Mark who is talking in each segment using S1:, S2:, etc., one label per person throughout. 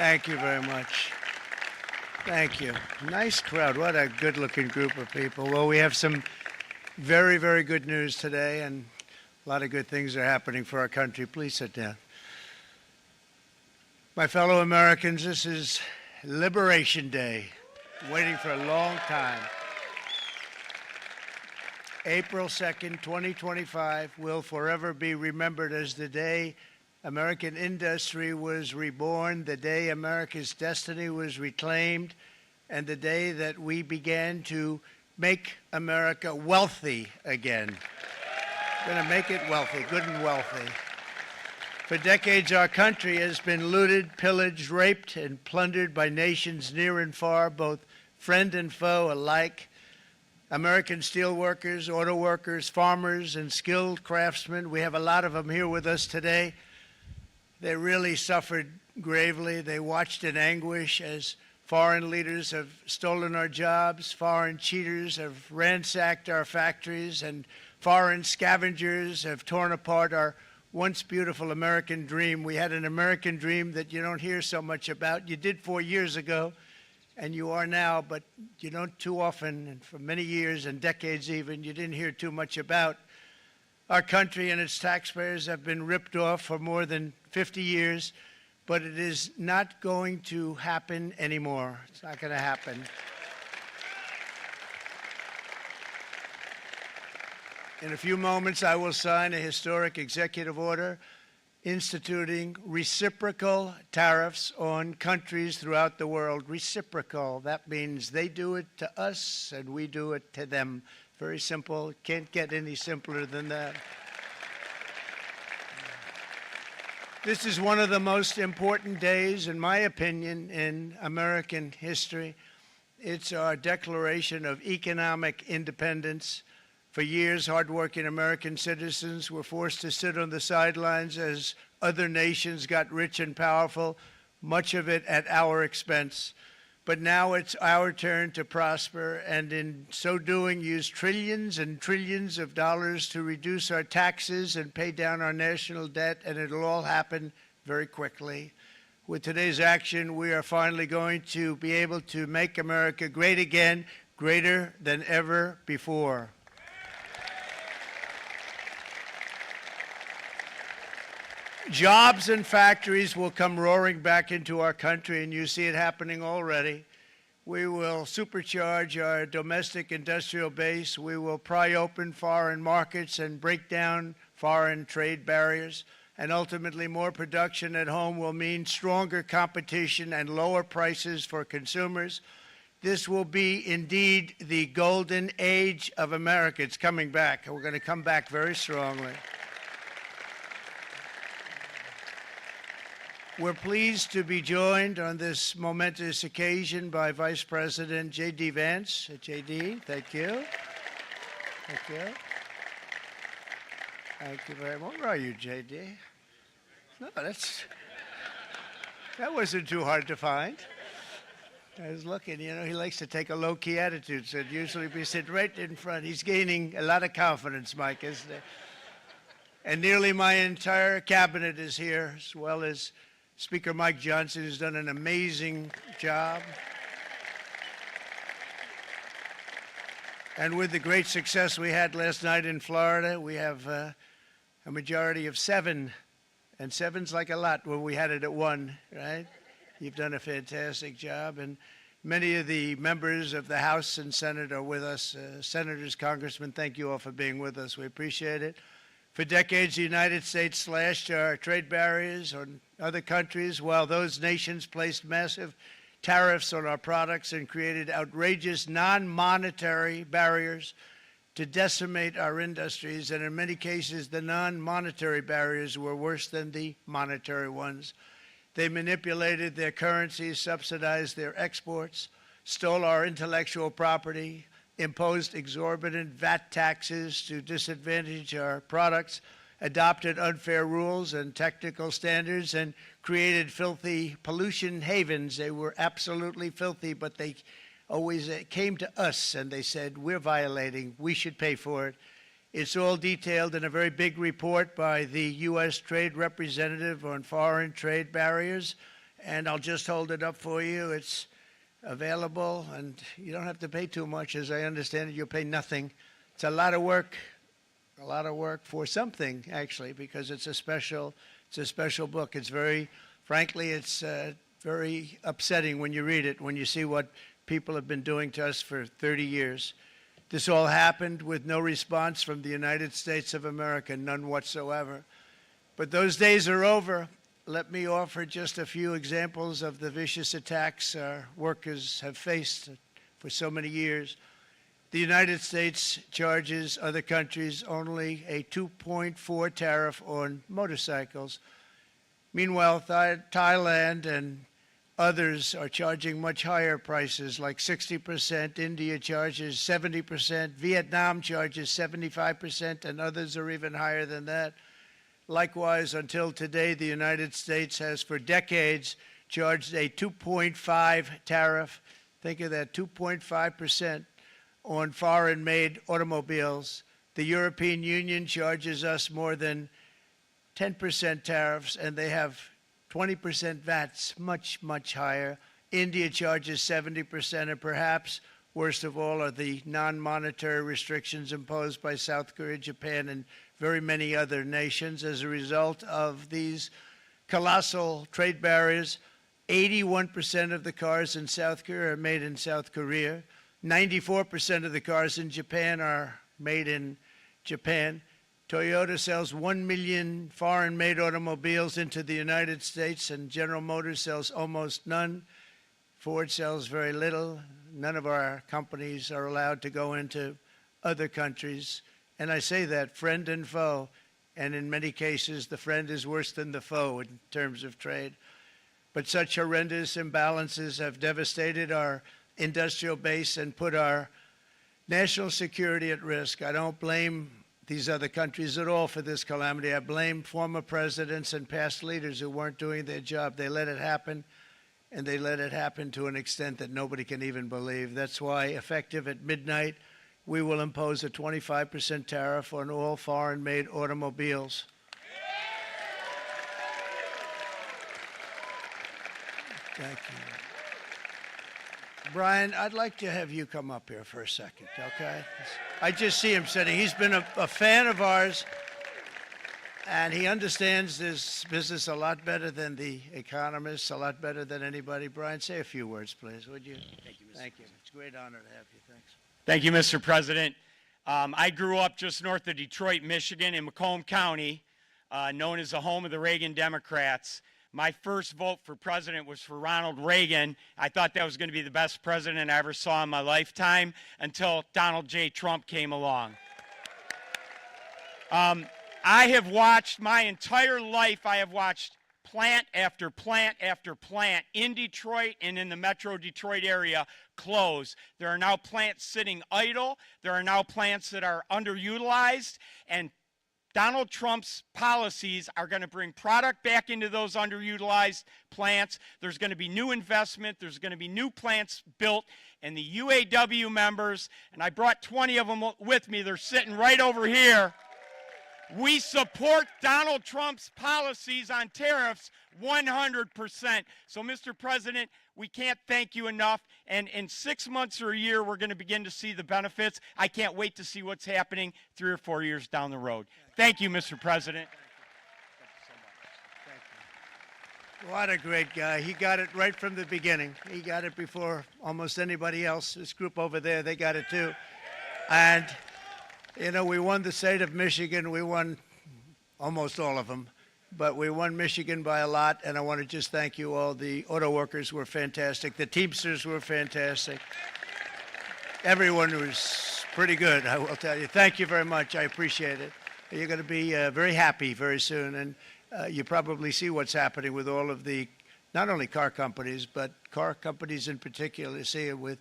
S1: Thank you very much. Thank you. Nice crowd. What a good-looking group of people. Well, we have some very, very good news today, and a lot of good things are happening for our country. Please sit down. My fellow Americans, this is Liberation Day, waiting for a long time. April 2nd, 2025 will forever be remembered as the day American industry was reborn, the day America's destiny was reclaimed, and the day that we began to make America wealthy again. We're going to make it wealthy, good and wealthy. For decades, our country has been looted, pillaged, raped, and plundered by nations near and far, both friend and foe alike. American steelworkers, auto workers, farmers, and skilled craftsmen, we have a lot of them here with us today. They really suffered gravely. They watched in anguish as foreign leaders have stolen our jobs, foreign cheaters have ransacked our factories, and foreign scavengers have torn apart our once beautiful American dream. We had an American dream that you don't hear so much about. You did 4 years ago, and you are now, but you don't too often, and for many years and decades even, you didn't hear too much about. Our country and its taxpayers have been ripped off for more than 50 years, but it is not going to happen anymore. It's not going to happen. In a few moments, I will sign a historic executive order instituting reciprocal tariffs on countries throughout the world. Reciprocal, that means they do it to us and we do it to them. Very simple. Can't get any simpler than that. This is one of the most important days, in my opinion, in American history. It's our declaration of economic independence. For years, hardworking American citizens were forced to sit on the sidelines as other nations got rich and powerful, much of it at our expense. But now it's our turn to prosper, and in so doing, use trillions and trillions of dollars to reduce our taxes and pay down our national debt, and it'll all happen very quickly. With today's action, we are finally going to be able to make America great again, greater than ever before. Jobs and factories will come roaring back into our country, and you see it happening already. We will supercharge our domestic industrial base. We will pry open foreign markets and break down foreign trade barriers. And ultimately, more production at home will mean stronger competition and lower prices for consumers. This will be indeed the golden age of America. It's coming back, and we're going to come back very strongly. We're pleased to be joined on this momentous occasion by Vice President J.D. Vance. J.D., thank you. Thank you. Thank you very much. Where are you, J.D.? No, that wasn't too hard to find. I was looking, you know, he likes to take a low-key attitude, so it'd usually be sitting right in front. He's gaining a lot of confidence, Mike, isn't he? And nearly my entire cabinet is here, as well as Speaker Mike Johnson, who's done an amazing job. And with the great success we had last night in Florida, we have a majority of 7. And 7's like a lot when we had it at 1, right? You've done a fantastic job. And many of the members of the House and Senate are with us. Senators, Congressmen, thank you all for being with us. We appreciate it. For decades, the United States slashed our trade barriers on other countries, while those nations placed massive tariffs on our products and created outrageous non-monetary barriers to decimate our industries. And in many cases, the non-monetary barriers were worse than the monetary ones. They manipulated their currencies, subsidized their exports, stole our intellectual property, imposed exorbitant VAT taxes to disadvantage our products, adopted unfair rules and technical standards, and created filthy pollution havens. They were absolutely filthy, but they always came to us and they said, we're violating, we should pay for it. It's all detailed in a very big report by the U.S. Trade Representative on Foreign Trade Barriers, and I'll just hold it up for you. It's available, and you don't have to pay too much. As I understand it, you'll pay nothing. It's a lot of work for something, actually, because it's a special book. It's frankly, it's very upsetting when you read it, when you see what people have been doing to us for 30 years. This all happened with no response from the United States of America, none whatsoever. But those days are over. Let me offer just a few examples of the vicious attacks our workers have faced for so many years. The United States charges other countries only a 2.4 tariff on motorcycles. Meanwhile, Thailand and others are charging much higher prices, like 60%. India charges 70%. Vietnam charges 75%, and others are even higher than that. Likewise, until today, the United States has for decades charged a 2.5 tariff. Think of that, 2.5% on foreign-made automobiles. The European Union charges us more than 10% tariffs, and they have 20% VATs, much, much higher. India charges 70%, and perhaps worst of all are the non-monetary restrictions imposed by South Korea, Japan, and very many other nations. As a result of these colossal trade barriers, 81% of the cars in South Korea are made in South Korea. 94% of the cars in Japan are made in Japan. Toyota sells 1 million foreign-made automobiles into the United States, and General Motors sells almost none. Ford sells very little. None of our companies are allowed to go into other countries. And I say that, friend and foe, and in many cases, the friend is worse than the foe in terms of trade. But such horrendous imbalances have devastated our industrial base and put our national security at risk. I don't blame these other countries at all for this calamity. I blame former presidents and past leaders who weren't doing their job. They let it happen, and they let it happen to an extent that nobody can even believe. That's why, effective at midnight, we will impose a 25% tariff on all foreign-made automobiles. Thank you. Brian, I'd like to have you come up here for a second, okay? I just see him sitting. He's been a fan of ours, and he understands this business a lot better than the economists, a lot better than anybody. Brian, say a few words, please, would you?
S2: Thank you, Mr.
S1: Thank you.
S2: President.
S1: It's a great honor to have you. Thanks.
S2: Thank you, Mr. President. I grew up just north of Detroit, Michigan, in Macomb County, known as the home of the Reagan Democrats. My first vote for president was for Ronald Reagan. I thought that was going to be the best president I ever saw in my lifetime until Donald J. Trump came along. I have watched my entire life, I have watched plant after plant after plant in Detroit and in the metro Detroit area close. There are now plants sitting idle. There are now plants that are underutilized, and Donald Trump's policies are going to bring product back into those underutilized plants. There's going to be new investment. There's going to be new plants built. And the UAW members, and I brought 20 of them with me, they're sitting right over here. We support Donald Trump's policies on tariffs 100%. So, Mr. President, we can't thank you enough. And in 6 months or a year, we're going to begin to see the benefits. I can't wait to see what's happening 3 or 4 years down the road. Thank you, Mr. President.
S1: Thank you. What a great guy. He got it right from the beginning. He got it before almost anybody else. This group over there, they got it too. And, you know, we won the state of Michigan. We won almost all of them. But we won Michigan by a lot, and I want to just thank you all. The auto workers were fantastic. The Teamsters were fantastic. Everyone was pretty good, I will tell you. Thank you very much. I appreciate it. You're going to be very happy very soon, and you probably see what's happening with all of the, not only car companies, but car companies in particular. You see it with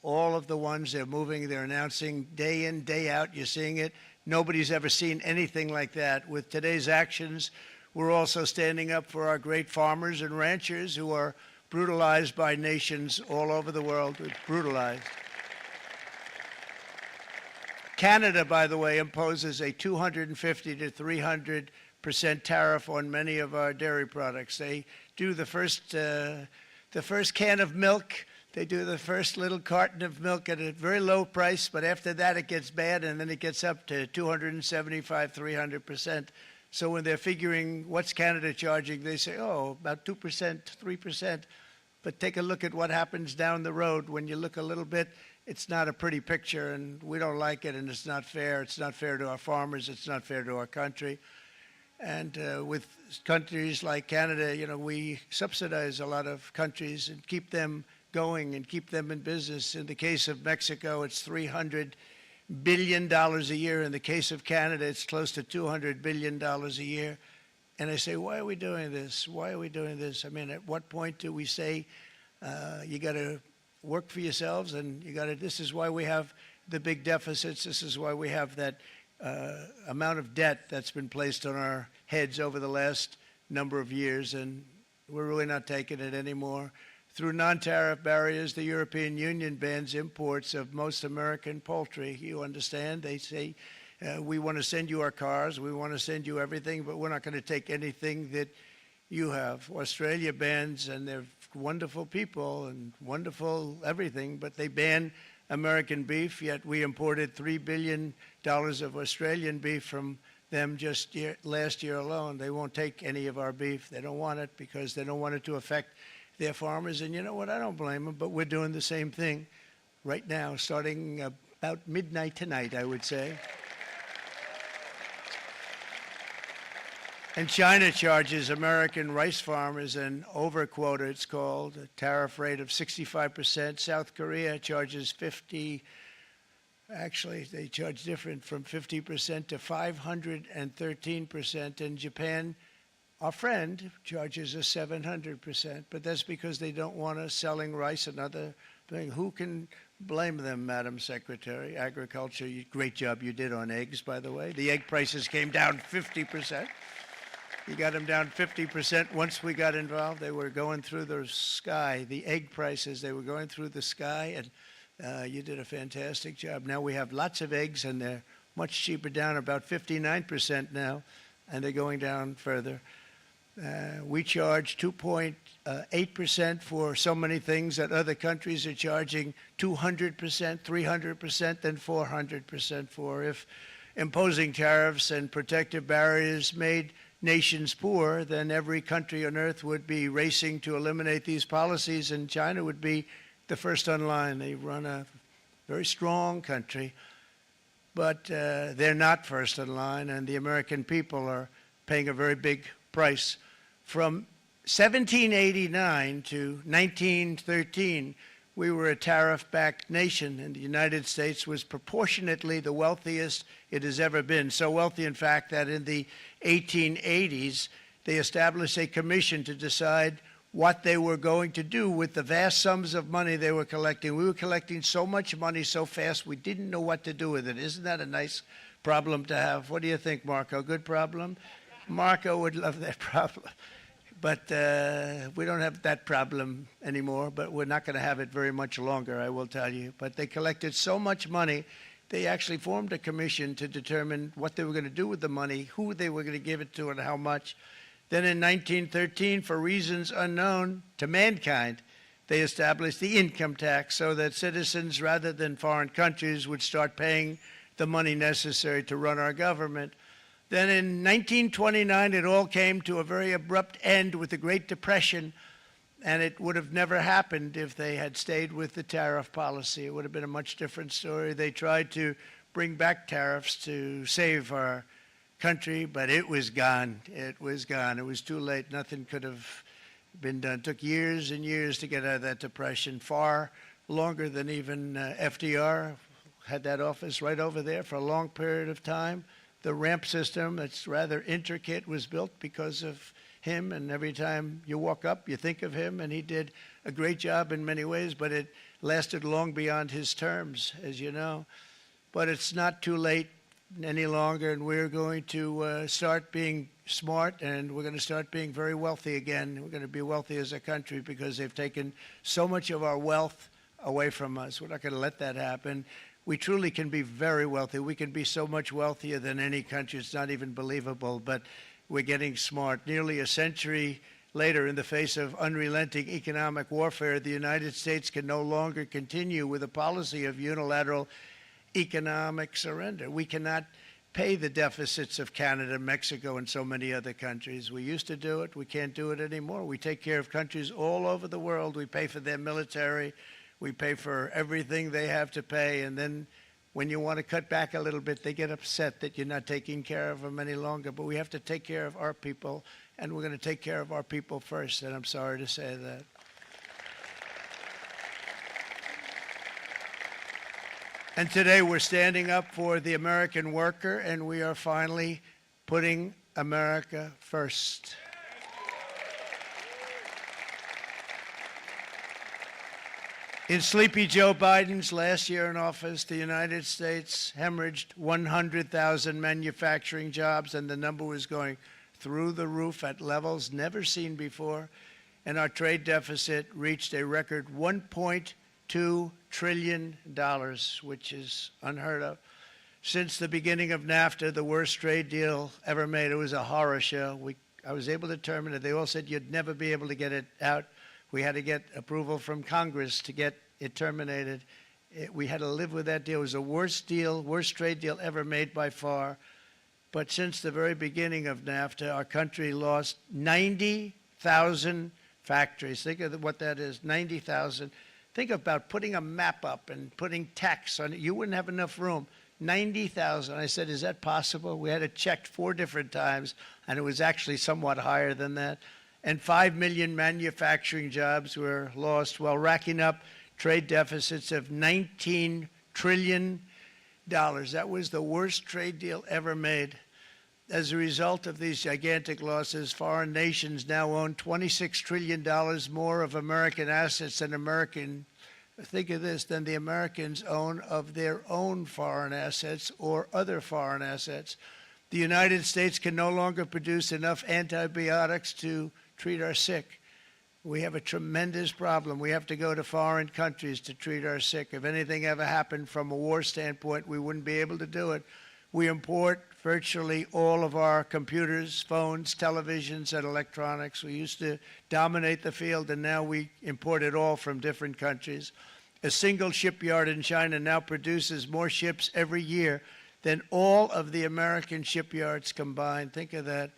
S1: all of the ones they're moving, they're announcing day in, day out. You're seeing it. Nobody's ever seen anything like that. With today's actions, we're also standing up for our great farmers and ranchers who are brutalized by nations all over the world. It's brutalized. Canada, by the way, imposes a 250 to 300% tariff on many of our dairy products. They do the first can of milk. They do the first little carton of milk at a very low price, but after that it gets bad, and then it gets up to 275, 300%. So when they're figuring what's Canada charging, they say, oh, about 2%, 3%. But take a look at what happens down the road. When you look a little bit, it's not a pretty picture, and we don't like it, and it's not fair. It's not fair to our farmers. It's not fair to our country. And with countries like Canada, you know, we subsidize a lot of countries and keep them going and keep them in business. In the case of Mexico, it's $300 billion a year. In the case of Canada, it's close to $200 billion a year. And I say, why are we doing this? Why are we doing this? I mean, at what point do we say, you got to work for yourselves, and you got to, this is why we have the big deficits. This is why we have that amount of debt that's been placed on our heads over the last number of years, and we're really not taking it anymore. Through non-tariff barriers, the European Union bans imports of most American poultry. You understand? They say, we want to send you our cars, we want to send you everything, but we're not going to take anything that you have. Australia bans, and they're wonderful people and wonderful everything, but they ban American beef, yet we imported $3 billion of Australian beef from them just last year alone. They won't take any of our beef. They don't want it because they don't want it to affect their farmers. And you know what? I don't blame them, but we're doing the same thing right now, starting about midnight tonight, I would say. And China charges American rice farmers an overquota, it's called, a tariff rate of 65%. South Korea charges 50%. Actually, they charge different, from 50% to 513%. And Japan, our friend, charges us 700%. But that's because they don't want us selling rice, another thing. Who can blame them, Madam Secretary? Agriculture, great job you did on eggs, by the way. The egg prices came down 50%. You got them down 50%. Once we got involved, they were going through the sky. The egg prices, they were going through the sky, and you did a fantastic job. Now we have lots of eggs, and they're much cheaper, down about 59% now, and they're going down further. We charge 2.8% for so many things that other countries are charging 200%, 300%, and 400% for. If imposing tariffs and protective barriers made nations poor, then every country on earth would be racing to eliminate these policies, and China would be the first on line. They run a very strong country, but they're not first in line, and the American people are paying a very big price. From 1789 to 1913, we were a tariff-backed nation, and the United States was proportionately the wealthiest it has ever been. So wealthy, in fact, that in the 1880s, they established a commission to decide what they were going to do with the vast sums of money they were collecting. We were collecting so much money so fast, we didn't know what to do with it. Isn't that a nice problem to have? What do you think, Marco? Good problem? Marco would love that problem. But we don't have that problem anymore, but we're not going to have it very much longer, I will tell you. But they collected so much money, they actually formed a commission to determine what they were going to do with the money, who they were going to give it to, and how much. Then in 1913, for reasons unknown to mankind, they established the income tax so that citizens, rather than foreign countries, would start paying the money necessary to run our government. Then in 1929, it all came to a very abrupt end with the Great Depression, and it would have never happened if they had stayed with the tariff policy. It would have been a much different story. They tried to bring back tariffs to save our country, but it was gone. It was gone. It was too late. Nothing could have been done. It took years and years to get out of that depression, far longer than even FDR had that office right over there for a long period of time. The ramp system, that's rather intricate, was built because of him, and every time you walk up, you think of him, and he did a great job in many ways, but it lasted long beyond his terms, as you know. But it's not too late any longer, and we're going to start being smart, and we're going to start being very wealthy again. We're going to be wealthy as a country because they've taken so much of our wealth away from us. We're not going to let that happen. We truly can be very wealthy. We can be so much wealthier than any country. It's not even believable. But we're getting smart. Nearly a century later, in the face of unrelenting economic warfare, the United States can no longer continue with a policy of unilateral economic surrender. We cannot pay the deficits of Canada, Mexico, and so many other countries. We used to do it. We can't do it anymore. We take care of countries all over the world. We pay for their military. We pay for everything they have to pay. And then when you want to cut back a little bit, they get upset that you're not taking care of them any longer. But we have to take care of our people, and we're going to take care of our people first. And I'm sorry to say that. And today we're standing up for the American worker, and we are finally putting America first. In Sleepy Joe Biden's last year in office, the United States hemorrhaged 100,000 manufacturing jobs, and the number was going through the roof at levels never seen before. And our trade deficit reached a record $1.2 trillion, which is unheard of. Since the beginning of NAFTA, the worst trade deal ever made, it was a horror show. I was able to terminate it. They all said you'd never be able to get it out. We had to get approval from Congress to get it terminated. We had to live with that deal. It was the worst trade deal ever made by far. But since the very beginning of NAFTA, our country lost 90,000 factories. Think of what that is, 90,000. Think about putting a map up and putting tax on it. You wouldn't have enough room. 90,000. I said, is that possible? We had it checked 4 different times, and it was actually somewhat higher than that. And 5 million manufacturing jobs were lost while racking up trade deficits of $19 trillion. That was the worst trade deal ever made. As a result of these gigantic losses, foreign nations now own $26 trillion more of American assets than think of this, than the Americans own of their own foreign assets or other foreign assets. The United States can no longer produce enough antibiotics to treat our sick. We have a tremendous problem. We have to go to foreign countries to treat our sick. If anything ever happened from a war standpoint, we wouldn't be able to do it. We import virtually all of our computers, phones, televisions, and electronics. We used to dominate the field, and now we import it all from different countries. A single shipyard in China now produces more ships every year than all of the American shipyards combined. Think of that.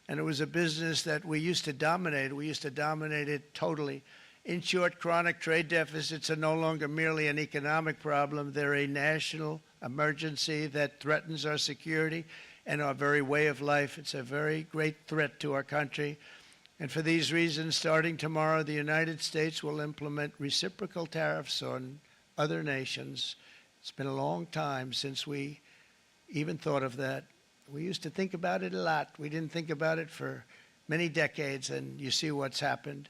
S1: And it was a business that we used to dominate. We used to dominate it totally. In short, chronic trade deficits are no longer merely an economic problem. They're a national emergency that threatens our security and our very way of life. It's a very great threat to our country. And for these reasons, starting tomorrow, the United States will implement reciprocal tariffs on other nations. It's been a long time since we even thought of that. We used to think about it a lot. We didn't think about it for many decades, and you see what's happened.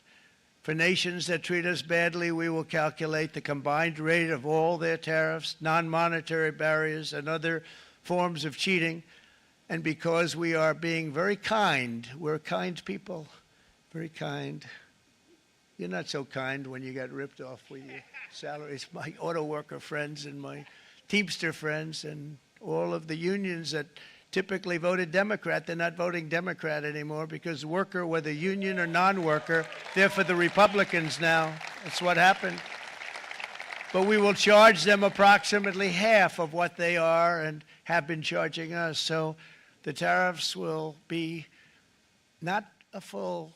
S1: For nations that treat us badly, we will calculate the combined rate of all their tariffs, non-monetary barriers, and other forms of cheating. And because we are being very kind, we're kind people, very kind. You're not so kind when you got ripped off with your salaries. My auto worker friends and my Teamster friends and all of the unions that typically voted Democrat, they're not voting Democrat anymore because worker, whether union or non-worker, they're for the Republicans now. That's what happened. But we will charge them approximately half of what they are and have been charging us. So the tariffs will be not a full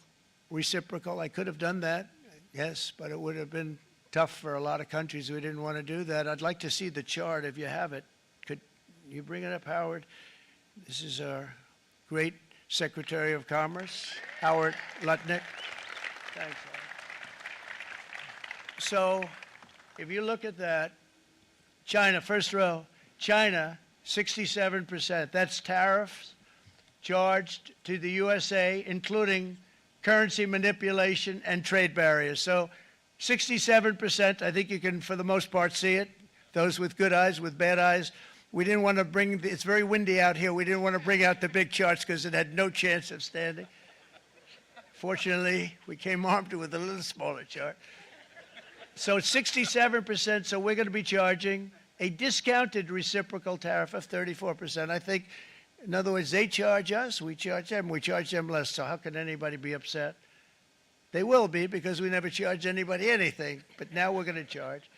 S1: reciprocal. I could have done that, yes, but it would have been tough for a lot of countries. We didn't want to do that. I'd like to see the chart if you have it. Could you bring it up, Howard? This is our great Secretary of Commerce, Howard Lutnick. Thanks, Howard. So if you look at that, China, first row, China, 67%. That's tariffs charged to the USA, including currency manipulation and trade barriers. So 67%, I think you can, for the most part, see it. Those with good eyes, with bad eyes. We didn't want to bring, it's very windy out here. We didn't want to bring out the big charts because it had no chance of standing. Fortunately, we came armed with a little smaller chart. So it's 67%, so we're going to be charging a discounted reciprocal tariff of 34%. I think In other words, they charge us, we charge them less. So how can anybody be upset? They will be, because we never charge anybody anything, but now we're going to charge.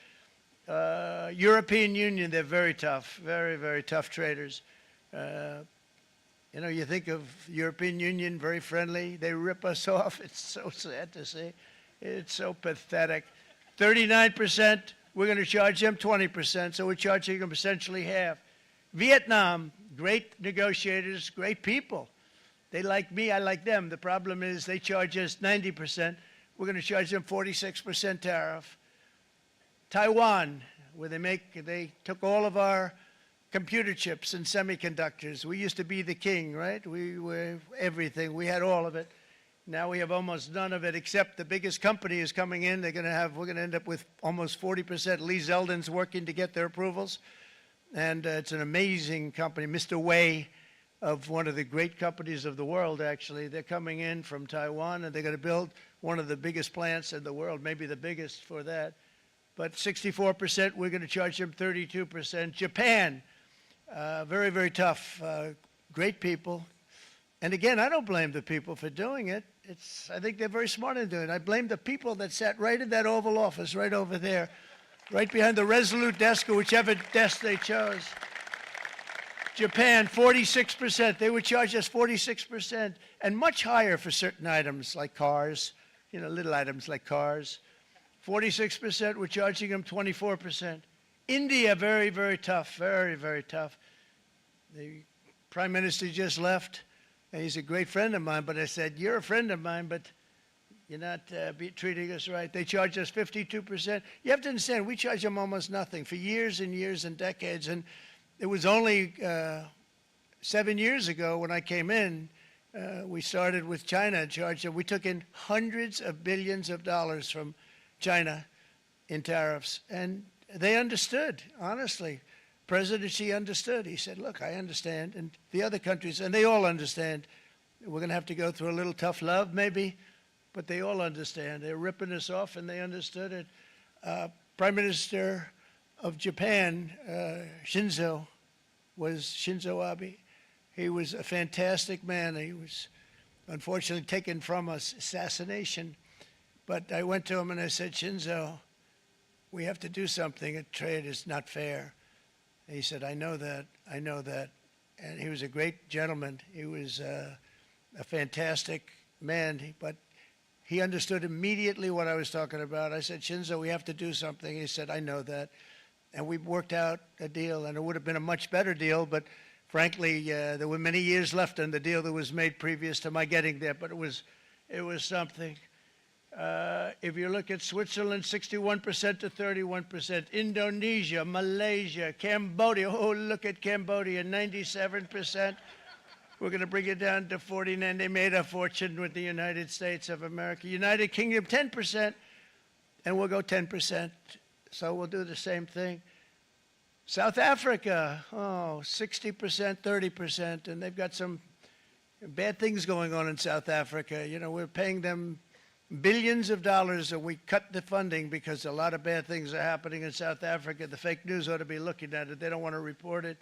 S1: European Union, they're very tough, very, very tough traders. You know, you think of European Union, very friendly. They rip us off. It's so sad to see. It's so pathetic. 39%, we're going to charge them 20%, so we're charging them essentially half. Vietnam, great negotiators, great people. They like me, I like them. The problem is they charge us 90%. We're going to charge them 46% tariff. Taiwan, where they took all of our computer chips and semiconductors. We used to be the king, right? We were everything. We had all of it. Now we have almost none of it, except the biggest company is coming in. We're going to end up with almost 40%. Lee Zeldin's working to get their approvals. And it's an amazing company. Mr. Wei, of one of the great companies of the world, actually. They're coming in from Taiwan, and they're going to build one of the biggest plants in the world, maybe the biggest for that. But 64%, we're going to charge them 32%. Japan, very, very tough, great people. And again, I don't blame the people for doing it. I think they're very smart in doing it. I blame the people that sat right in that Oval Office, right over there, right behind the Resolute desk or whichever desk they chose. Japan, 46%. They would charge us 46%, and much higher for certain items like cars, you know, little items like cars. 46%, we're charging them 24%. India, very, very tough, very, very tough. The Prime Minister just left, and he's a great friend of mine, but I said, you're a friend of mine, but you're not treating us right. They charge us 52%. You have to understand, we charge them almost nothing for years and years and decades, and it was only 7 years ago when I came in, we started with China and charged them. We took in hundreds of billions of dollars from China in tariffs, and they understood, honestly. President Xi understood. He said, look, I understand, and the other countries, and they all understand. We're going to have to go through a little tough love, maybe, but they all understand. They're ripping us off, and they understood it. Prime Minister of Japan, Shinzo Abe. He was a fantastic man. He was unfortunately taken from us, assassination. But I went to him and I said, Shinzo, we have to do something. A trade is not fair. And he said, I know that, I know that. And he was a great gentleman. He was a fantastic man, but he understood immediately what I was talking about. I said, Shinzo, we have to do something. He said, I know that. And we worked out a deal, and it would have been a much better deal, but frankly, there were many years left in the deal that was made previous to my getting there, but it was something. If you look at Switzerland, 61% to 31%. Indonesia, Malaysia, Cambodia. Oh, look at Cambodia, 97%. We're going to bring it down to 49. They made a fortune with the United States of America. United Kingdom, 10%, and we'll go 10%. So we'll do the same thing. South Africa, 60%, 30%, and they've got some bad things going on in South Africa. You know, we're paying them billions of dollars, and we cut the funding because a lot of bad things are happening in South Africa. The fake news ought to be looking at it. They don't want to report it.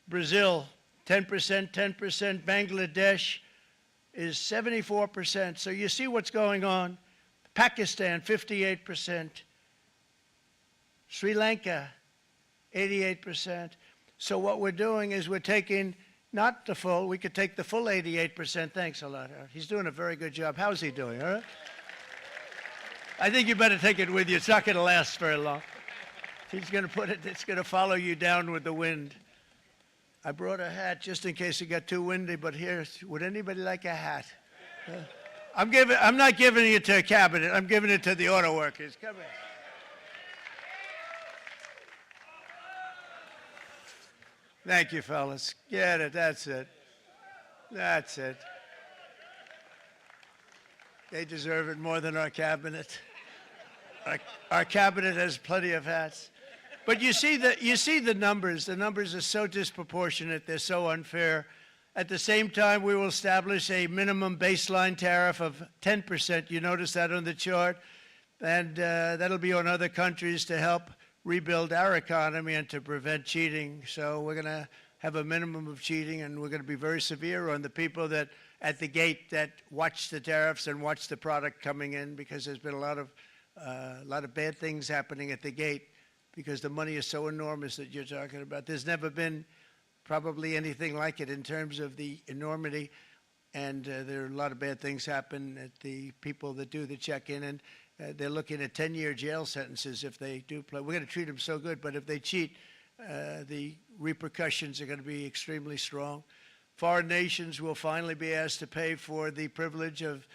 S1: Brazil, 10%, 10%. Bangladesh is 74%. So you see what's going on. Pakistan, 58%. Sri Lanka, 88%. So what we're doing is we're taking not the full, we could take the full 88%. Thanks a lot, Howard. He's doing a very good job. How's he doing, all right? I think you better take it with you. It's not going to last very long. He's going to put it, it's going to follow you down with the wind. I brought a hat just in case it got too windy, but here, would anybody like a hat? I'm not giving it to a cabinet. I'm giving it to the auto workers. Come here. Thank you, fellas. Get it. That's it. That's it. They deserve it more than our cabinet. Our cabinet has plenty of hats. But you see the numbers. The numbers are so disproportionate. They're so unfair. At the same time, we will establish a minimum baseline tariff of 10%. You notice that on the chart. And that'll be on other countries to help rebuild our economy and to prevent cheating. So we're going to have a minimum of cheating, and we're going to be very severe on the people that at the gate that watch the tariffs and watch the product coming in, because there's been a lot of bad things happening at the gate because the money is so enormous that you're talking about. There's never been probably anything like it in terms of the enormity, and there are a lot of bad things happen at the people that do the check-in, and they're looking at 10-year jail sentences if they do play. We're going to treat them so good, but if they cheat, the repercussions are going to be extremely strong. Foreign nations will finally be asked to pay for the privilege of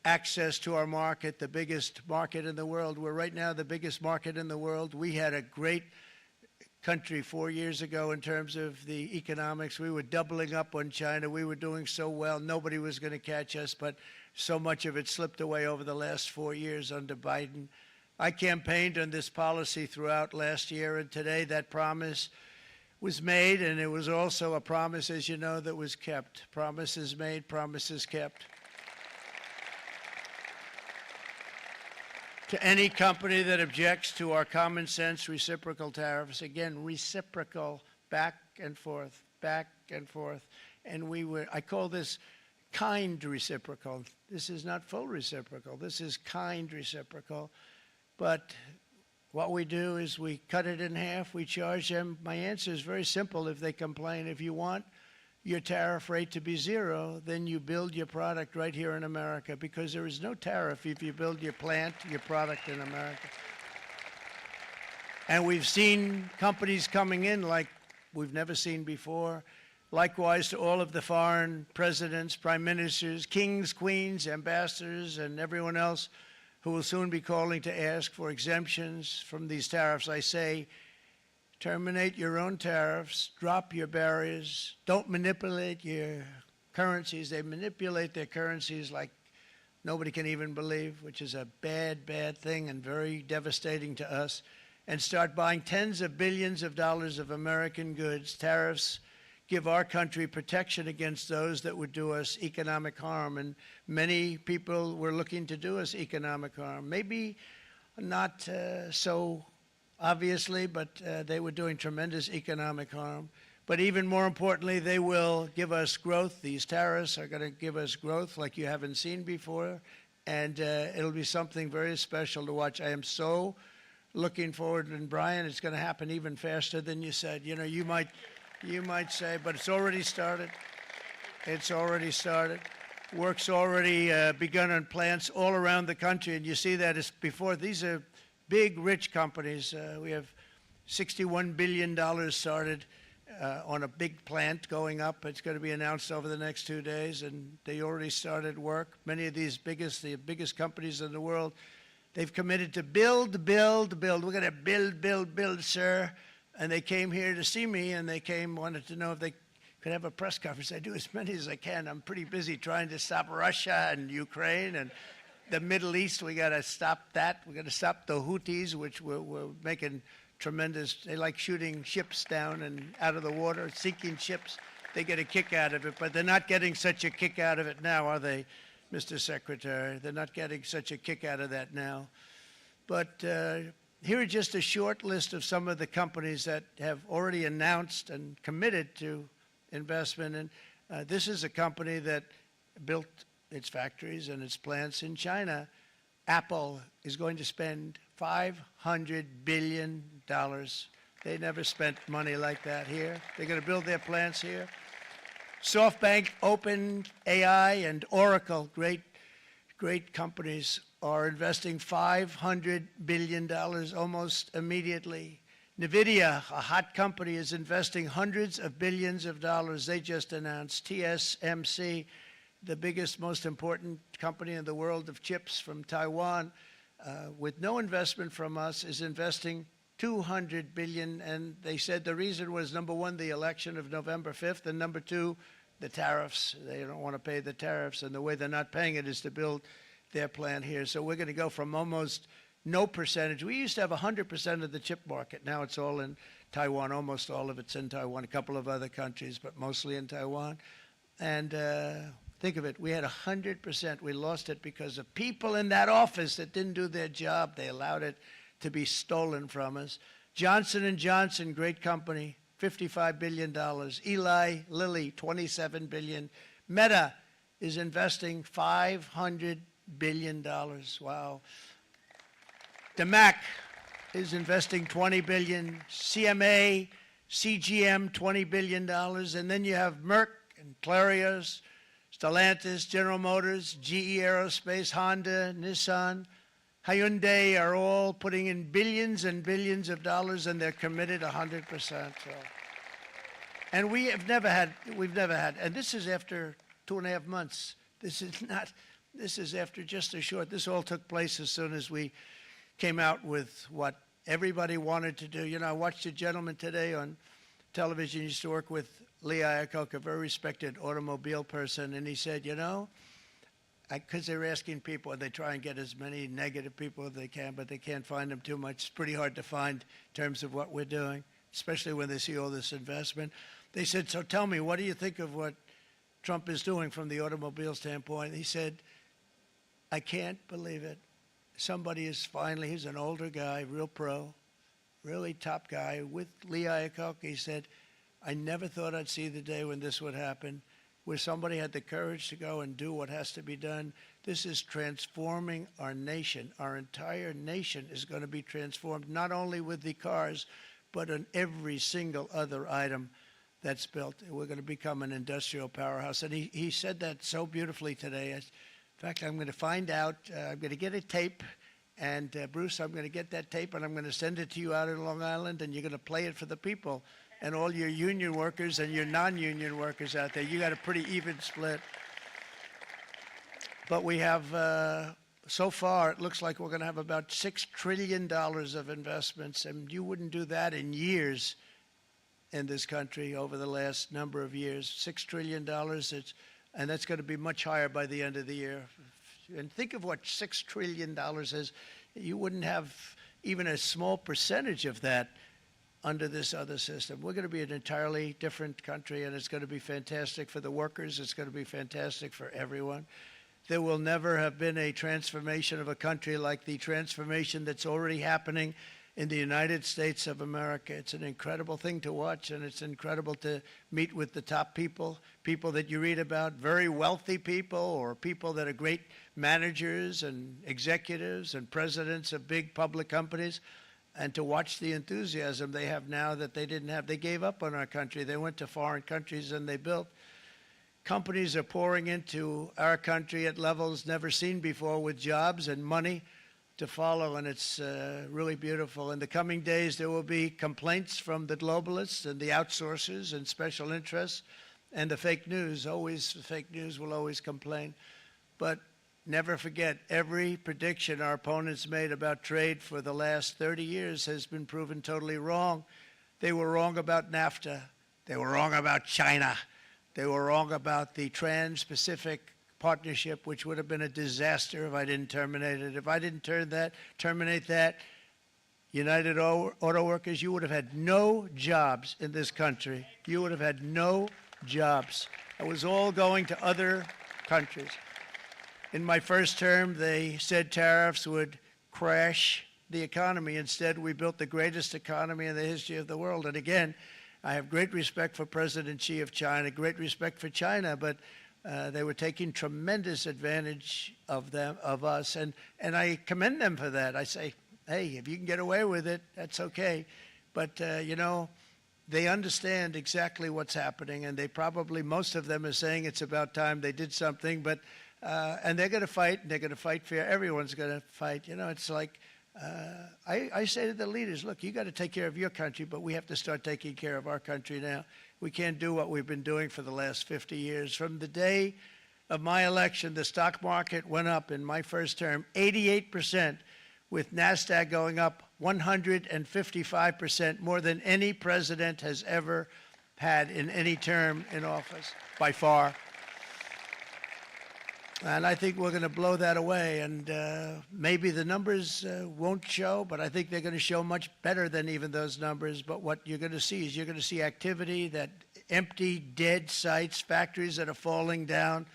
S1: access to our market, the biggest market in the world. We're right now the biggest market in the world. We had a great country 4 years ago in terms of the economics. We were doubling up on China. We were doing so well. Nobody was going to catch us, but so much of it slipped away over the last 4 years under Biden. I campaigned on this policy throughout last year, and today that promise was made, and it was also a promise, as you know, that was kept. Promises made, promises kept. To any company that objects to our common sense reciprocal tariffs, again, reciprocal, back and forth, back and forth. And I call this kind reciprocal. This is not full reciprocal. This is kind reciprocal. But what we do is we cut it in half. We charge them. My answer is very simple if they complain. If you want your tariff rate to be zero, then you build your product right here in America, because there is no tariff if you build your plant, your product in America. And we've seen companies coming in like we've never seen before. Likewise to all of the foreign presidents, prime ministers, kings, queens, ambassadors, and everyone else who will soon be calling to ask for exemptions from these tariffs. I say, terminate your own tariffs, drop your barriers, don't manipulate your currencies. They manipulate their currencies like nobody can even believe, which is a bad, bad thing and very devastating to us. And start buying tens of billions of dollars of American goods. Tariffs give our country protection against those that would do us economic harm. And many people were looking to do us economic harm. Maybe not so obviously, but they were doing tremendous economic harm. But even more importantly, they will give us growth. These tariffs are going to give us growth like you haven't seen before, and it'll be something very special to watch. I am so looking forward, and Brian, it's going to happen even faster than you said. You know, you might say, but it's already started. It's already started. Work's already begun on plants all around the country, and you see that as before. These are big, rich companies. We have $61 billion started on a big plant going up. It's going to be announced over the next 2 days, and they already started work. Many of these the biggest companies in the world, they've committed to build, build, build. We're going to build, build, build, sir. And they came here to see me, and wanted to know if they could have a press conference. I do as many as I can. I'm pretty busy trying to stop Russia and Ukraine and the Middle East. We got to stop that. We got to stop the Houthis, which we're making tremendous. They like shooting ships down and out of the water, sinking ships. They get a kick out of it, but they're not getting such a kick out of it now, are they, Mr. Secretary? They're not getting such a kick out of that now. But here are just a short list of some of the companies that have already announced and committed to investment. And this is a company that built its factories and its plants in China. Apple is going to spend $500 billion. They never spent money like that here. They're going to build their plants here. SoftBank, OpenAI, and Oracle, great companies, are investing $500 billion almost immediately. NVIDIA, a hot company, is investing hundreds of billions of dollars. They just announced. TSMC, the biggest, most important company in the world of chips from Taiwan, with no investment from us, is investing $200 billion. And they said the reason was, number one, the election of November 5th, and number two, the tariffs. They don't want to pay the tariffs, and the way they're not paying it is to build their plant here. So we're going to go from almost no percentage. We used to have 100% of the chip market. Now it's all in Taiwan. Almost all of it's in Taiwan. A couple of other countries, but mostly in Taiwan. And think of it. We had 100%. We lost it because of people in that office that didn't do their job. They allowed it to be stolen from us. Johnson & Johnson, great company, $55 billion. Eli Lilly, $27 billion. Meta is investing $500 billion. Wow. DeMac is investing $20 billion. CMA, CGM, $20 billion. And then you have Merck and Clarios, Stellantis, General Motors, GE Aerospace, Honda, Nissan, Hyundai are all putting in billions and billions of dollars, and they're committed 100%. So. And we've never had, and this is after 2.5 months. This is after just a short, this all took place as soon as we came out with what everybody wanted to do. You know, I watched a gentleman today on television, he used to work with Lee Iacocca, a very respected automobile person, and he said, you know, because they're asking people, and they try and get as many negative people as they can, but they can't find them too much. It's pretty hard to find in terms of what we're doing, especially when they see all this investment. They said, so tell me, what do you think of what Trump is doing from the automobile standpoint? He said, I can't believe it. Somebody is finally, he's an older guy, real pro, really top guy, with Lee Iacocca. He said, I never thought I'd see the day when this would happen, where somebody had the courage to go and do what has to be done. This is transforming our nation. Our entire nation is going to be transformed, not only with the cars, but on every single other item that's built. We're going to become an industrial powerhouse. And he said that so beautifully today. In fact, I'm going to find out, I'm going to get a tape, and Bruce, I'm going to get that tape, and I'm going to send it to you out in Long Island, and you're going to play it for the people. And all your union workers and your non-union workers out there, you got a pretty even split. But we have, so far, it looks like we're going to have about $6 trillion of investments, and you wouldn't do that in years in this country over the last number of years. $6 trillion, and that's going to be much higher by the end of the year. And think of what $6 trillion is. You wouldn't have even a small percentage of that under this other system. We're going to be an entirely different country, and it's going to be fantastic for the workers. It's going to be fantastic for everyone. There will never have been a transformation of a country like the transformation that's already happening in the United States of America. It's an incredible thing to watch, and it's incredible to meet with the top people, people that you read about, very wealthy people, or people that are great managers and executives and presidents of big public companies. And to watch the enthusiasm they have now that they didn't have. They gave up on our country. They went to foreign countries and they built. Companies are pouring into our country at levels never seen before, with jobs and money to follow, and it's really beautiful. In the coming days, there will be complaints from the globalists and the outsourcers and special interests and the fake news. Always, the fake news will always complain. But never forget, every prediction our opponents made about trade for the last 30 years has been proven totally wrong. They were wrong about NAFTA. They were wrong about China. They were wrong about the Trans-Pacific Partnership, which would have been a disaster if I didn't terminate it. If I didn't terminate that, United Auto Workers, you would have had no jobs in this country. You would have had no jobs. It was all going to other countries. In my first term, they said tariffs would crash the economy. Instead, we built the greatest economy in the history of the world. And again, I have great respect for President Xi of China, great respect for China, but they were taking tremendous advantage of us, and I commend them for that. I say, hey, if you can get away with it, that's okay. But, you know, they understand exactly what's happening, and they probably, most of them are saying it's about time they did something, but and they're going to fight, and they're going to fight fair. Everyone's going to fight. You know, it's like, I say to the leaders, look, you got to take care of your country, but we have to start taking care of our country now. We can't do what we've been doing for the last 50 years. From the day of my election, the stock market went up in my first term 88%, with NASDAQ going up 155%, more than any president has ever had in any term in office, by far. And I think we're going to blow that away. And maybe the numbers won't show, but I think they're going to show much better than even those numbers. But what you're going to see is you're going to see activity, that empty, dead sites, factories that are falling down.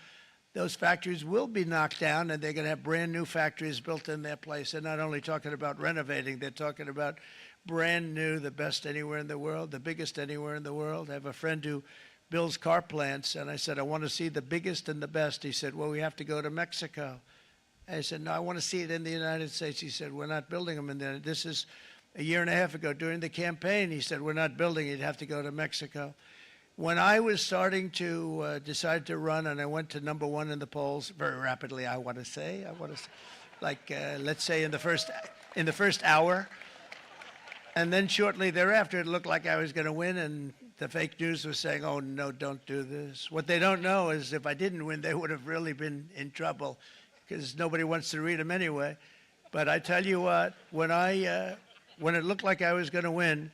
S1: Those factories will be knocked down, and they're going to have brand new factories built in their place. They're not only talking about renovating, they're talking about brand new, the best anywhere in the world, the biggest anywhere in the world. I have a friend who builds car plants, and I said, I want to see the biggest and the best. He said, well, we have to go to Mexico. I said, no, I want to see it in the United States. He said, we're not building them in there. This is a year and a half ago during the campaign. He said, we're not building it. You'd have to go to Mexico. When I was starting to decide to run, and I went to number one in the polls very rapidly, I want to say, like let's say in the first hour, and then shortly thereafter, it looked like I was going to win, and the fake news was saying, "Oh no, don't do this." What they don't know is if I didn't win, they would have really been in trouble, because nobody wants to read them anyway. But I tell you what, when it looked like I was going to win,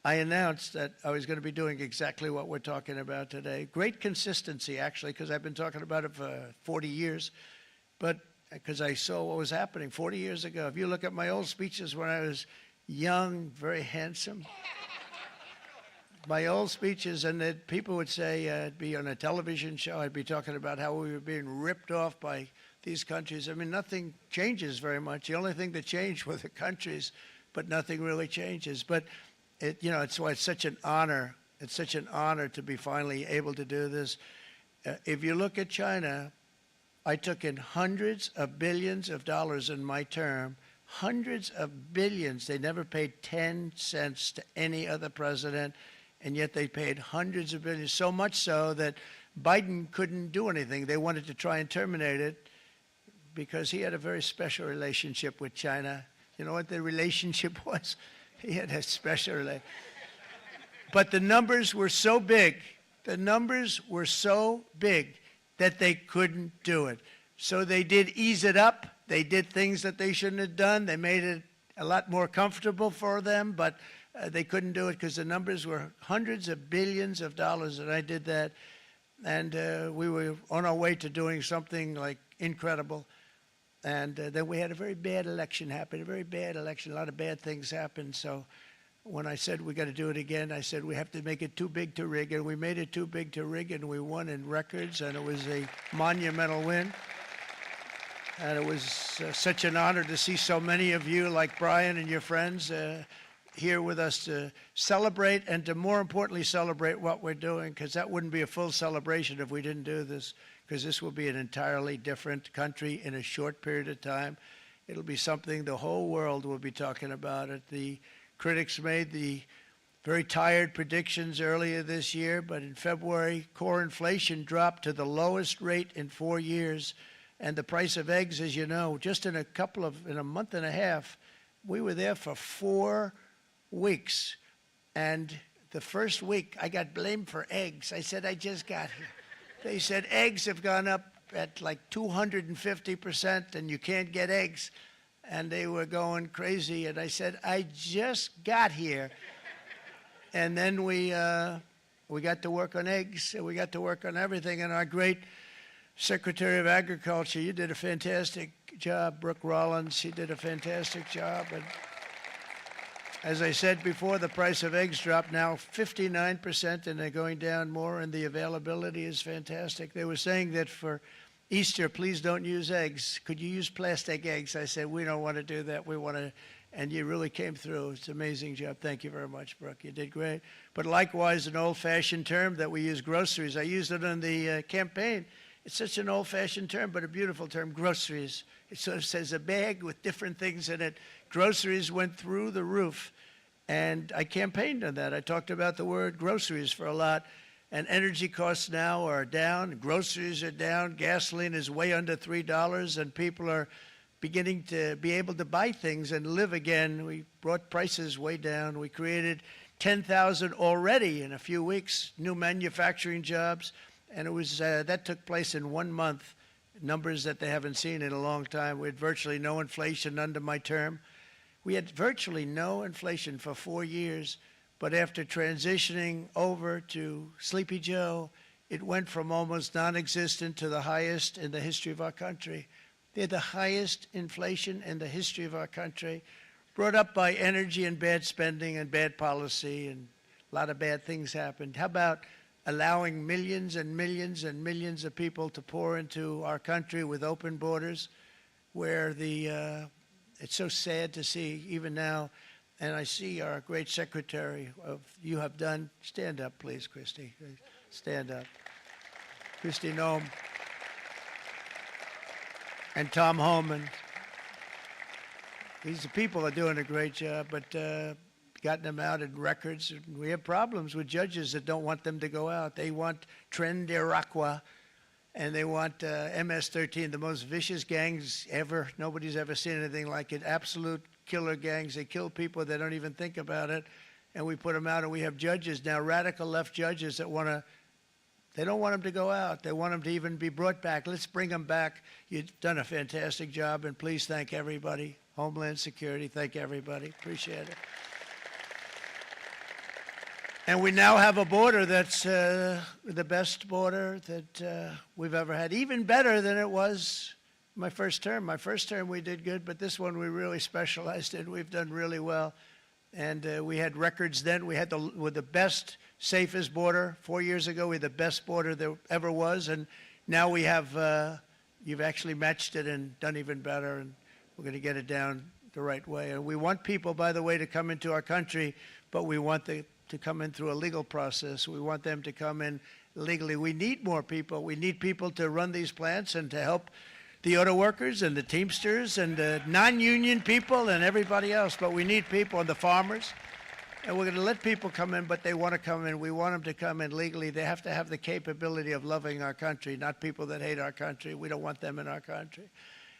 S1: I announced that I was going to be doing exactly what we're talking about today. Great consistency, actually, because I've been talking about it for 40 years, but because I saw what was happening 40 years ago. If you look at my old speeches when I was young, very handsome, my old speeches, and that people would say I'd be on a television show, I'd be talking about how we were being ripped off by these countries. I mean, nothing changes very much. The only thing that changed were the countries, but nothing really changes. But it's why it's such an honor. It's such an honor to be finally able to do this. If you look at China, I took in hundreds of billions of dollars in my term, hundreds of billions. They never paid 10 cents to any other president, and yet they paid hundreds of billions, so much so that Biden couldn't do anything. They wanted to try and terminate it because he had a very special relationship with China. You know what the relationship was? He had a special relationship. But the numbers were so big, that they couldn't do it. So they did ease it up. They did things that they shouldn't have done. They made it a lot more comfortable for them, but they couldn't do it because the numbers were hundreds of billions of dollars, and I did that. And we were on our way to doing something like incredible. And then we had a very bad election happen, a very bad election. A lot of bad things happened. So when I said we got to do it again, I said we have to make it too big to rig. And we made it too big to rig, and we won in records, and it was a monumental win. And it was such an honor to see so many of you, like Brian and your friends, here with us to celebrate, and to more importantly celebrate what we're doing, because that wouldn't be a full celebration if we didn't do this, because this will be an entirely different country in a short period of time. It'll be something the whole world will be talking about it. The critics made the very tired predictions earlier this year, but in February, core inflation dropped to the lowest rate in 4 years. And the price of eggs, as you know, just in a month and a half, we were there for 4 weeks. And the first week, I got blamed for eggs. I said, I just got here. They said eggs have gone up at like 250%, and you can't get eggs. And they were going crazy. And I said, I just got here. And then we got to work on eggs, and we got to work on everything. And our great Secretary of Agriculture, you did a fantastic job. Brooke Rollins, she did a fantastic job. And as I said before, the price of eggs dropped now 59%, and they're going down more, and the availability is fantastic. They were saying that for Easter, please don't use eggs. Could you use plastic eggs? I said, we don't want to do that. We want to, and you really came through. It's an amazing job. Thank you very much, Brooke. You did great. But likewise, an old-fashioned term that we use, groceries. I used it in the campaign. It's such an old-fashioned term, but a beautiful term, groceries. It sort of says a bag with different things in it. Groceries went through the roof, and I campaigned on that. I talked about the word groceries for a lot, and energy costs now are down. Groceries are down. Gasoline is way under $3, and people are beginning to be able to buy things and live again. We brought prices way down. We created 10,000 already in a few weeks, new manufacturing jobs. And it was that took place in 1 month, numbers that they haven't seen in a long time. We had virtually no inflation under my term. We had virtually no inflation for 4 years, but after transitioning over to Sleepy Joe, it went from almost non-existent to the highest in the history of our country. They had the highest inflation in the history of our country, brought up by energy and bad spending and bad policy, and a lot of bad things happened. How about allowing millions and millions and millions of people to pour into our country with open borders, where it's so sad to see even now And I see our great secretary of you have done. Stand up, please, Christy. Stand up. Christy Nome and Tom Holman. These people are doing a great job, but gotten them out in records. We have problems with judges that don't want them to go out. They want Tren de Aragua, and they want MS-13, the most vicious gangs ever. Nobody's ever seen anything like it. Absolute killer gangs. They kill people. They don't even think about it. And we put them out, and we have judges now, radical left judges that want to, they don't want them to go out. They want them to even be brought back. Let's bring them back. You've done a fantastic job, and please thank everybody. Homeland Security, thank everybody. Appreciate it. And we now have a border that's the best border that we've ever had, even better than it was my first term. My first term we did good, but this one we really specialized in. We've done really well. And we had records then. We had the best, safest border. 4 years ago, we had the best border there ever was. And now we have, you've actually matched it and done even better. And we're going to get it down the right way. And we want people, by the way, to come into our country, but we want to come in through a legal process. We want them to come in legally. We need more people. We need people to run these plants and to help the auto workers and the Teamsters and the non-union people and everybody else. But we need people and the farmers. And we're going to let people come in, but they want to come in. We want them to come in legally. They have to have the capability of loving our country, not people that hate our country. We don't want them in our country.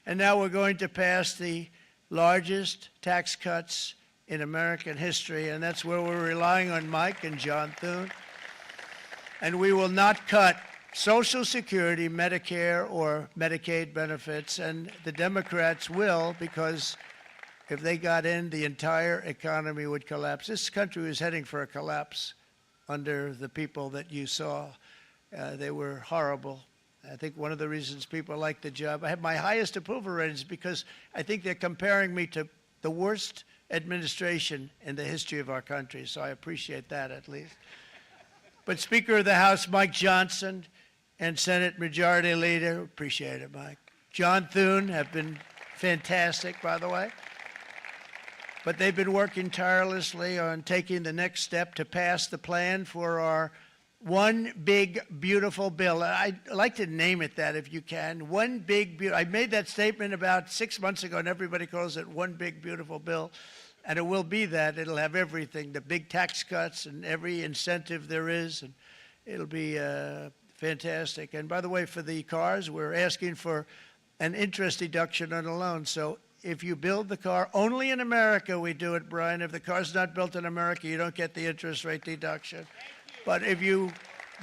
S1: And now we're going to pass the largest tax cuts in American history, and that's where we're relying on Mike and John Thune. And we will not cut Social Security, Medicare, or Medicaid benefits, and the Democrats will, because if they got in, the entire economy would collapse. This country was heading for a collapse under the people that you saw. They were horrible. I think one of the reasons people like the job, I have my highest approval ratings because I think they're comparing me to the worst administration in the history of our country, so I appreciate that at least. But Speaker of the House Mike Johnson and Senate Majority Leader, appreciate it, Mike. John Thune have been fantastic, by the way. But they've been working tirelessly on taking the next step to pass the plan for our one big, beautiful bill. I'd like to name it that if you can. One big, beautiful. I made that statement about 6 months ago, and everybody calls it one big, beautiful bill. And it will be that. It'll have everything, the big tax cuts and every incentive there is. And it'll be fantastic. And by the way, for the cars, we're asking for an interest deduction on a loan. So if you build the car, only in America we do it, Brian. If the car's not built in America, you don't get the interest rate deduction. But if you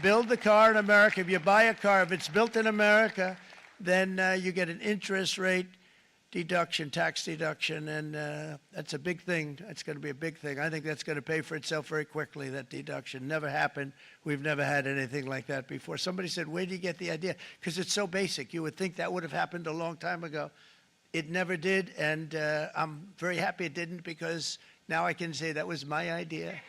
S1: build the car in America, if you buy a car, if it's built in America, then you get an interest rate deduction, tax deduction, and that's a big thing. That's going to be a big thing. I think that's going to pay for itself very quickly, that deduction. Never happened. We've never had anything like that before. Somebody said, where do you get the idea? Because it's so basic. You would think that would have happened a long time ago. It never did, and I'm very happy it didn't because now I can say that was my idea.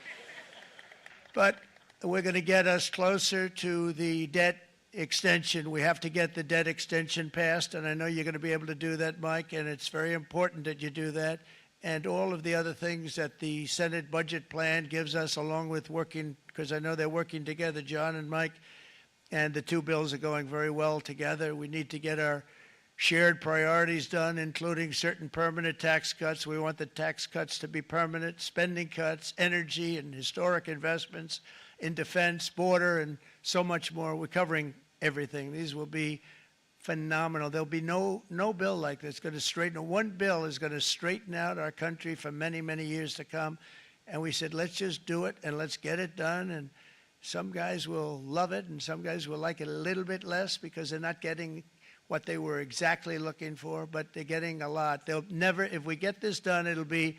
S1: But we're going to get us closer to the debt extension. We have to get the debt extension passed, and I know you're going to be able to do that, Mike, and it's very important that you do that. And all of the other things that the Senate budget plan gives us, along with working, because I know they're working together, John and Mike, and the two bills are going very well together. We need to get our shared priorities done, including certain permanent tax cuts. We want the tax cuts to be permanent, spending cuts, energy and historic investments in defense, border, and so much more. We're covering everything. These will be phenomenal. There'll be no bill like this going to straighten. One bill is going to straighten out our country for many, many years to come. And we said, let's just do it and let's get it done. And some guys will love it and some guys will like it a little bit less because they're not getting what they were exactly looking for, but they're getting a lot. They'll never, if we get this done, it'll be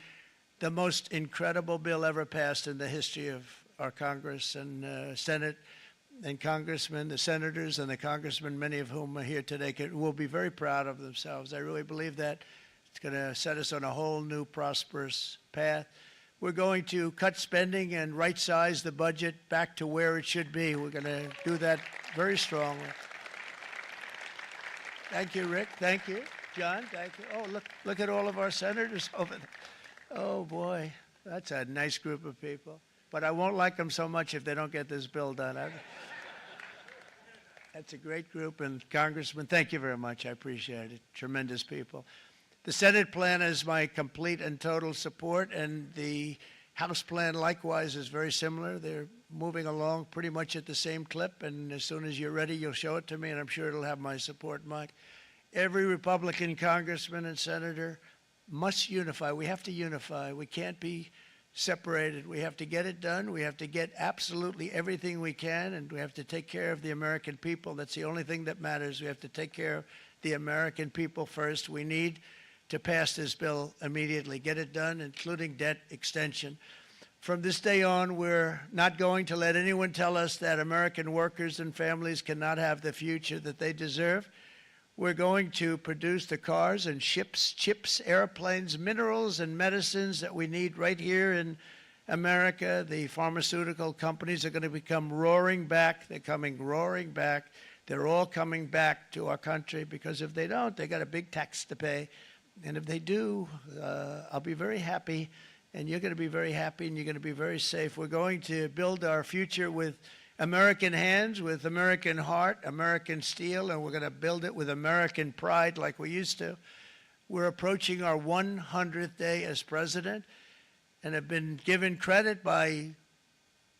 S1: the most incredible bill ever passed in the history of our Congress and Senate and congressmen, the senators and the congressmen, many of whom are here today, will be very proud of themselves. I really believe that. It's going to set us on a whole new prosperous path. We're going to cut spending and right-size the budget back to where it should be. We're going to do that very strongly. Thank you, Rick. Thank you. John, thank you. Oh, look at all of our senators over there. Oh, boy. That's a nice group of people. But I won't like them so much if they don't get this bill done. That's a great group, and Congressman, thank you very much. I appreciate it. Tremendous people. The Senate plan has my complete and total support, and the House plan likewise is very similar. They're moving along pretty much at the same clip, and as soon as you're ready, you'll show it to me, and I'm sure it'll have my support, Mike. Every Republican congressman and senator must unify. We have to unify. We can't be separated. We have to get it done. We have to get absolutely everything we can, and we have to take care of the American people. That's the only thing that matters. We have to take care of the American people first. We need to pass this bill immediately, get it done, including debt extension. From this day on, we're not going to let anyone tell us that American workers and families cannot have the future that they deserve. We're going to produce the cars and ships, chips, airplanes, minerals, and medicines that we need right here in America. The pharmaceutical companies are going to become roaring back. They're coming roaring back. They're all coming back to our country because if they don't, they got a big tax to pay. And if they do, I'll be very happy, and you're going to be very happy, and you're going to be very safe. We're going to build our future with American hands, with American heart, American steel, and we're going to build it with American pride like we used to. We're approaching our 100th day as president and have been given credit by a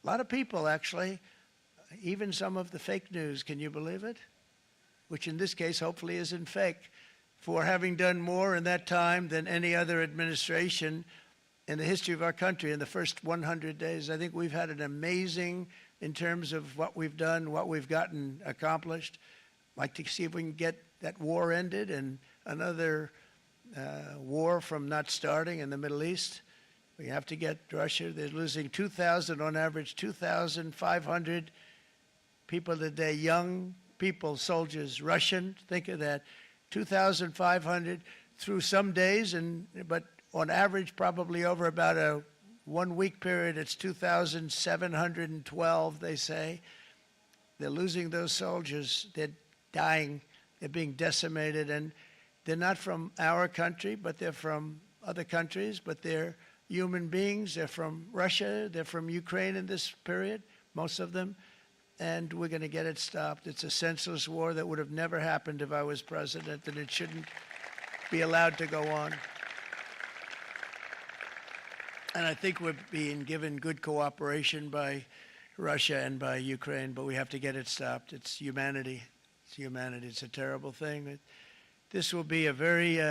S1: lot of people, actually, even some of the fake news. Can you believe it? Which in this case hopefully isn't fake, for having done more in that time than any other administration in the history of our country in the first 100 days. I think we've had an amazing in terms of what we've done, what we've gotten accomplished. I'd like to see if we can get that war ended and another war from not starting in the Middle East. We have to get Russia. They're losing 2,000 on average, 2,500 people a day, young people, soldiers, Russian. Think of that, 2,500 through some days, but on average, probably over about a 1 week period, it's 2,712, they say. They're losing those soldiers. They're dying. They're being decimated. And they're not from our country, but they're from other countries. But they're human beings. They're from Russia. They're from Ukraine in this period, most of them. And we're going to get it stopped. It's a senseless war that would have never happened if I was president, and it shouldn't be allowed to go on. And I think we're being given good cooperation by Russia and by Ukraine, but we have to get it stopped. It's humanity. It's humanity. It's a terrible thing. This will be a very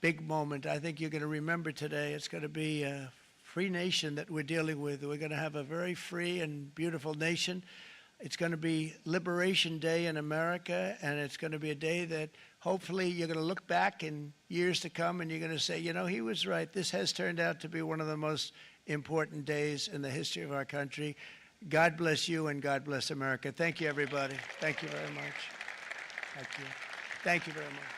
S1: big moment. I think you're going to remember today. It's going to be a free nation that we're dealing with. We're going to have a very free and beautiful nation. It's going to be Liberation Day in America, and it's going to be a day that hopefully you're going to look back in years to come and you're going to say, you know, he was right. This has turned out to be one of the most important days in the history of our country. God bless you and God bless America. Thank you, everybody. Thank you very much. Thank you. Thank you very much.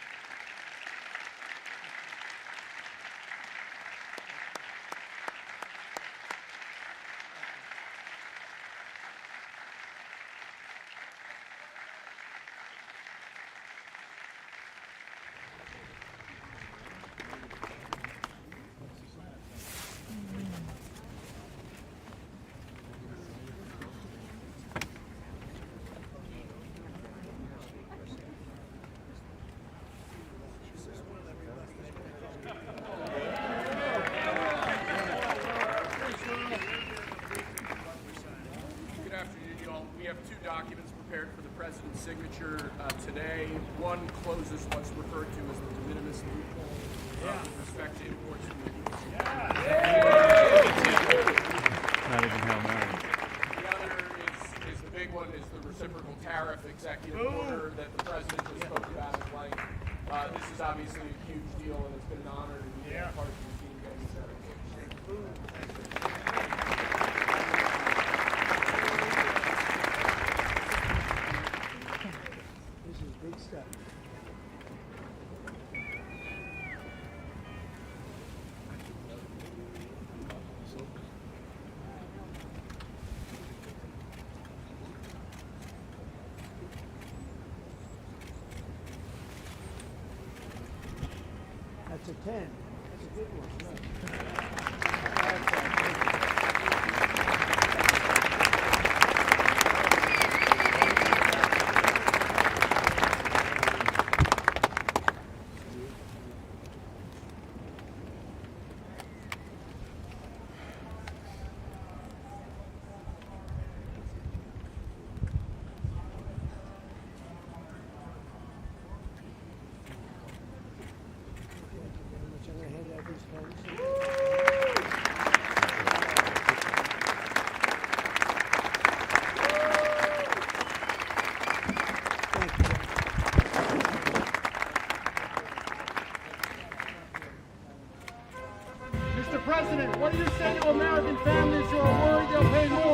S3: Signature today. One closes what's referred to as the de minimis loophole with respect to imports from the U.S.
S4: Not even Hail Mary.
S3: The other is the big one, is the reciprocal tariff executive order that the president just spoke about at length. This is obviously a huge deal, and it's been an honor to be part of the team getting started.
S1: Big stuff. That's a 10. That's a good one. Right.
S5: President, what do you say to American families who are worried they'll pay more